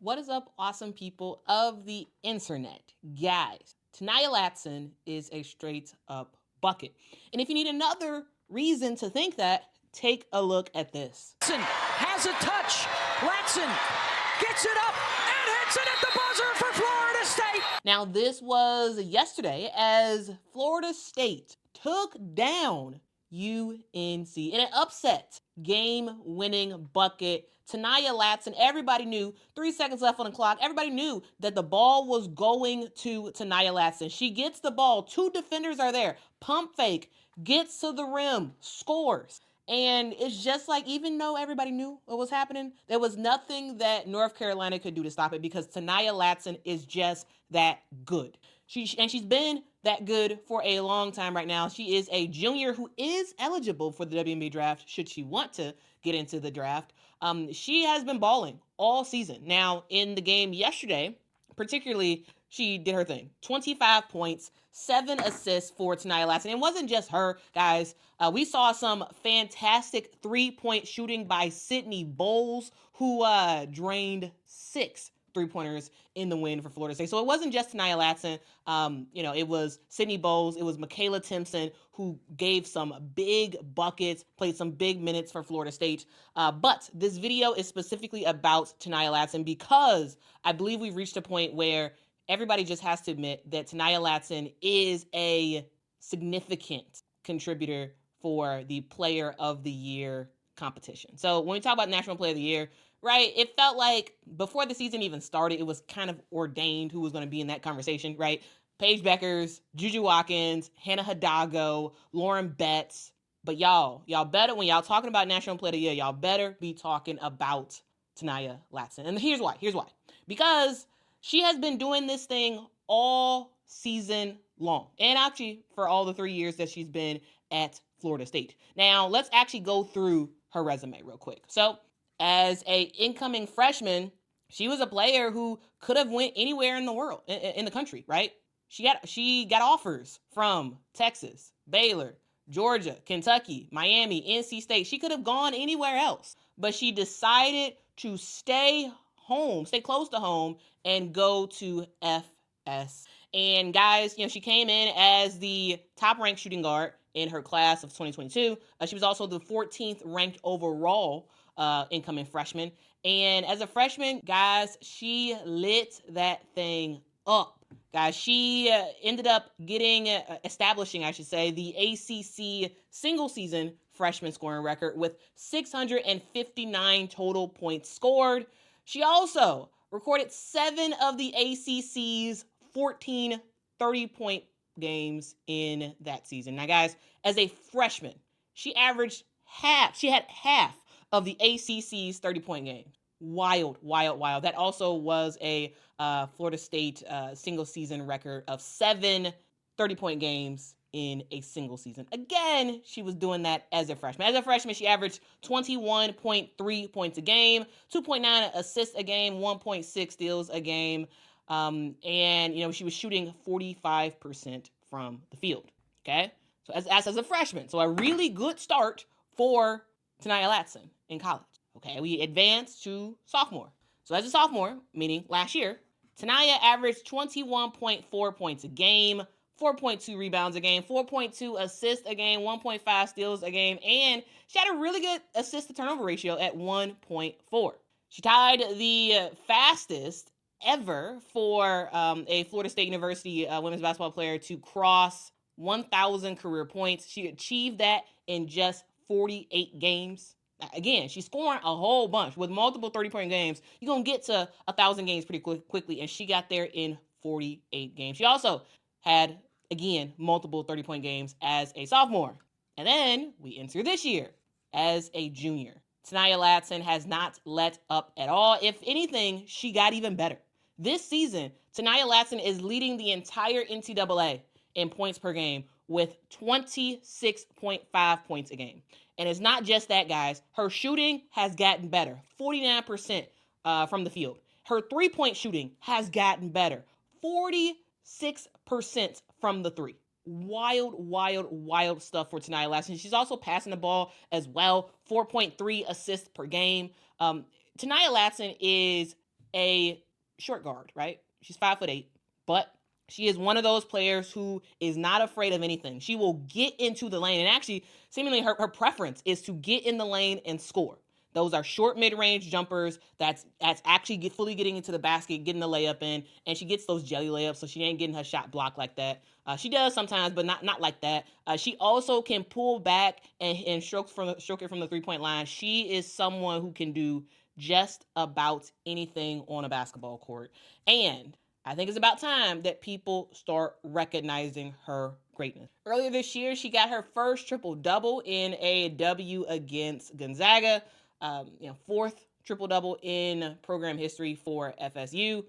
What is up, awesome people of the internet? Guys, Tania Latson is a straight up bucket. And if you need another reason to think that, take a look at this. Latson has a touch. Latson gets it up and hits it at the buzzer for Florida State. Now, this was yesterday as Florida State took down UNC in an upset game-winning bucket. Tania Latson, everybody knew, 3 seconds left on the clock, everybody knew that the ball was going to Tania Latson. She gets the ball, 2 defenders are there, pump fake, gets to the rim, scores. And it's just like, even though everybody knew what was happening, there was nothing that North Carolina could do to stop it because Tania Latson is just that good. She's been that good for a long time right now. She is a junior who is eligible for the WNBA draft should she want to get into the draft. She has been balling all season. Now, in the game yesterday, particularly, she did her thing. 25 points, 7 assists for Tania Latson. It wasn't just her, guys. We saw some fantastic three-point shooting by Sydney Bowles, who drained 6 three-pointers in the win for Florida State. So it wasn't just Tania Latson. It was Sydney Bowles. It was Michaela Timpson, who gave some big buckets, played some big minutes for Florida State. But this video is specifically about Tania Latson because I believe we've reached a point where everybody just has to admit that Tania Latson is a significant contributor for the Player of the Year competition. So when we talk about National Player of the Year, right, it felt like before the season even started, it was kind of ordained who was going to be in that conversation, right? Paige Beckers, Juju Watkins, Hannah Hidalgo, Lauren Betts. But y'all better, when y'all talking about National Player of the Year, y'all better be talking about Tania Latson. And here's why. Because she has been doing this thing all season long. And actually for all the 3 years that she's been at Florida State. Now, let's actually go through her resume real quick. So, as a incoming freshman, she was a player who could have went anywhere in the world, in the country, right? She got offers from Texas, Baylor, Georgia, Kentucky, Miami, NC State. She could have gone anywhere else, but she decided to stay close to home, and go to FS. And guys, she came in as the top-ranked shooting guard in her class of 2022. She was also the 14th ranked overall incoming freshman. And as a freshman, guys, she lit that thing up. Guys, she ended up establishing the ACC single-season freshman scoring record with 659 total points scored. She also recorded 7 of the ACC's 14 30-point games in that season. Now, guys, as a freshman, she had half of the ACC's 30-point game. Wild. That also was a Florida State single-season record of 7 30-point games in a single season. Again, she was doing that as a freshman. As a freshman, she averaged 21.3 points a game, 2.9 assists a game, 1.6 steals a game. And she was shooting 45% from the field. Okay? So as a freshman. So a really good start for Tania Latson in college. Okay, we advanced to sophomore. So as a sophomore, meaning last year, Tania averaged 21.4 points a game, 4.2 rebounds a game, 4.2 assists a game, 1.5 steals a game, and she had a really good assist-to-turnover ratio at 1.4. She tied the fastest ever for a Florida State University women's basketball player to cross 1,000 career points. She achieved that in just 48 games. Again, she's scoring a whole bunch. With multiple 30-point games, you're going to get to 1,000 games pretty quickly, and she got there in 48 games. She also had, again, multiple 30-point games as a sophomore. And then we enter this year as a junior. Tania Latson has not let up at all. If anything, she got even better. This season, Tania Latson is leading the entire NCAA in points per game with 26.5 points a game. And it's not just that, guys. Her shooting has gotten better, 49% from the field. Her three-point shooting has gotten better, 46% from the three. Wild stuff for Tania Latson. She's also passing the ball as well, 4.3 assists per game. Tania Latson is a short guard, right? She's 5'8", but she is one of those players who is not afraid of anything. She will get into the lane, and actually, seemingly her preference is to get in the lane and score. Those are short mid-range jumpers that's actually fully getting into the basket, getting the layup in, and she gets those jelly layups, so she ain't getting her shot blocked like that. She does sometimes, but not like that. She also can pull back and stroke it from the three-point line. She is someone who can do just about anything on a basketball court. And I think it's about time that people start recognizing her greatness. Earlier this year, she got her first triple-double in a W against Gonzaga. Fourth triple-double in program history for FSU.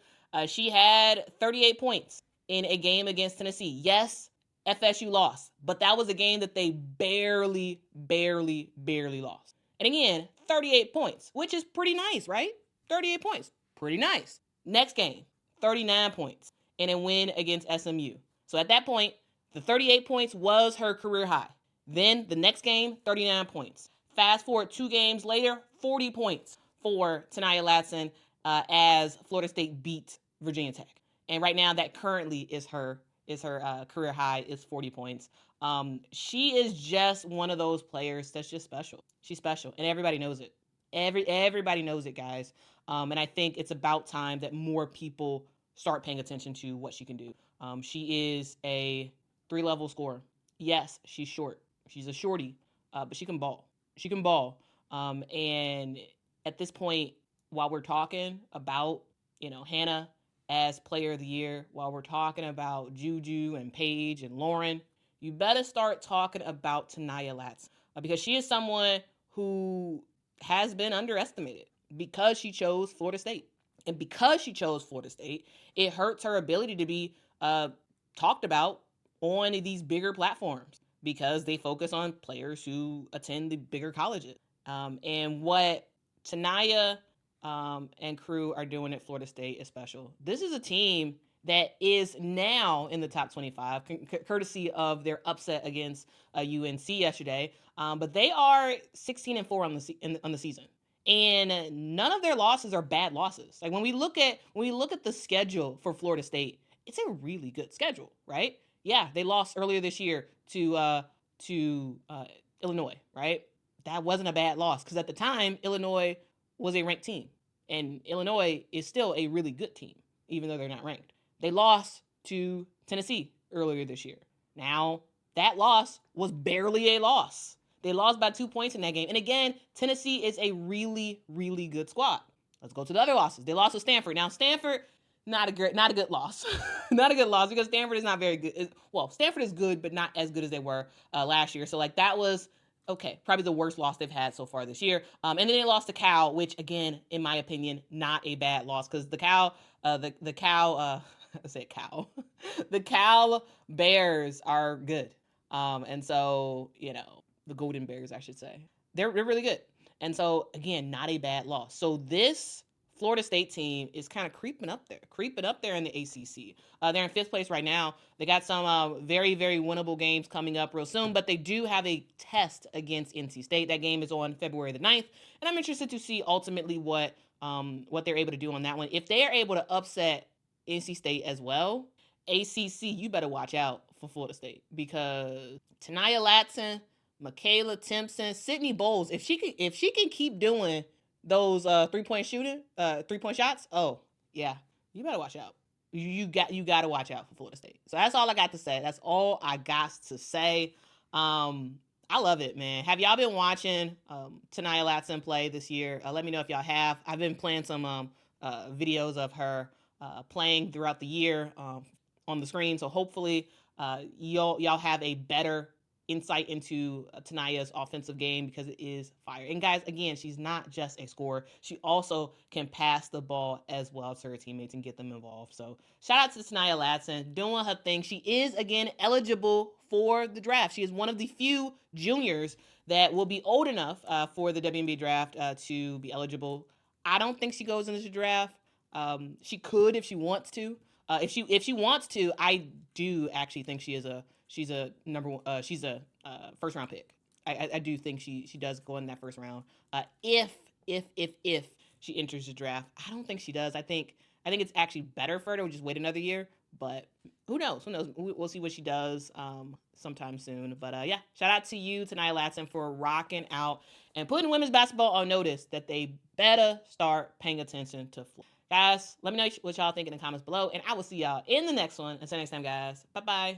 She had 38 points in a game against Tennessee. Yes, FSU lost, but that was a game that they barely lost. And again, 38 points, which is pretty nice, right? 38 points, pretty nice. Next game, 39 points in a win against SMU. So at that point, the 38 points was her career high. Then the next game, 39 points. Fast forward 2 games later, 40 points for Tania Latson as Florida State beat Virginia Tech. And right now, that currently is her career high is 40 points. She is just one of those players that's just special. She's special, and everybody knows it. Everybody knows it, guys. And I think it's about time that more people start paying attention to what she can do. She is a 3-level scorer. Yes, she's short. She's a shorty, but she can ball. She can ball. And at this point, while we're talking about, Hannah as player of the year, while we're talking about Juju and Paige and Lauren, you better start talking about Tania Latson because she is someone who has been underestimated because she chose Florida State. And because she chose Florida State, it hurts her ability to be talked about on these bigger platforms because they focus on players who attend the bigger colleges. And what Tania and crew are doing at Florida State is special. This is a team that is now in the top 25, courtesy of their upset against UNC yesterday. But they are 16-4 on the season, and none of their losses are bad losses. Like when we look at the schedule for Florida State, it's a really good schedule, right? Yeah, they lost earlier this year to Illinois, right? That wasn't a bad loss because at the time Illinois was a ranked team, and Illinois is still a really good team, even though they're not ranked. They lost to Tennessee earlier this year. Now, that loss was barely a loss. They lost by 2 points in that game. And again, Tennessee is a really good squad. Let's go to the other losses. They lost to Stanford. Now, Stanford, not a good loss. Not a good loss because Stanford is not very good. Well, Stanford is good, but not as good as they were last year. So, that was okay, probably the worst loss they've had so far this year. And then they lost to Cal, which again, in my opinion, not a bad loss because the Cal, the Cal, I said Cal, the Cal Bears are good. And so the Golden Bears, I should say, they're really good. And so again, not a bad loss. So this Florida State team is kind of creeping up there in the ACC. They're in 5th place right now. They got some very winnable games coming up real soon, but they do have a test against NC State. That game is on February the 9th, and I'm interested to see ultimately what they're able to do on that one. If they are able to upset NC State as well, ACC, you better watch out for Florida State because Tania Latson, Michaela Timpson, Sydney Bowles, if she can keep doing those 3-point shots, oh yeah, you better watch out. You got to watch out for Florida State. So that's all I got to say. That's all I got to say. I love it, man. Have y'all been watching Tania Latson play this year? Let me know if y'all have. I've been playing some videos of her playing throughout the year on the screen. So hopefully y'all have a better insight into Tania's offensive game because it is fire. And guys, again, she's not just a scorer. She also can pass the ball as well to her teammates and get them involved. So shout out to Tania Latson doing her thing. She is, again, eligible for the draft. She is one of the few juniors that will be old enough for the WNBA draft to be eligible. I don't think she goes into the draft. She could if she wants to. If she wants to, I do actually think she's a first round pick. I do think she does go in that first round. If she enters the draft. I don't think she does. I think it's actually better for her to just wait another year. But who knows? Who knows? We'll see what she does sometime soon. But yeah, shout out to you, Tania Latson, for rocking out and putting women's basketball on notice that they better start paying attention to Florida. Guys, let me know what y'all think in the comments below, and I will see y'all in the next one. Until next time, guys. Bye-bye.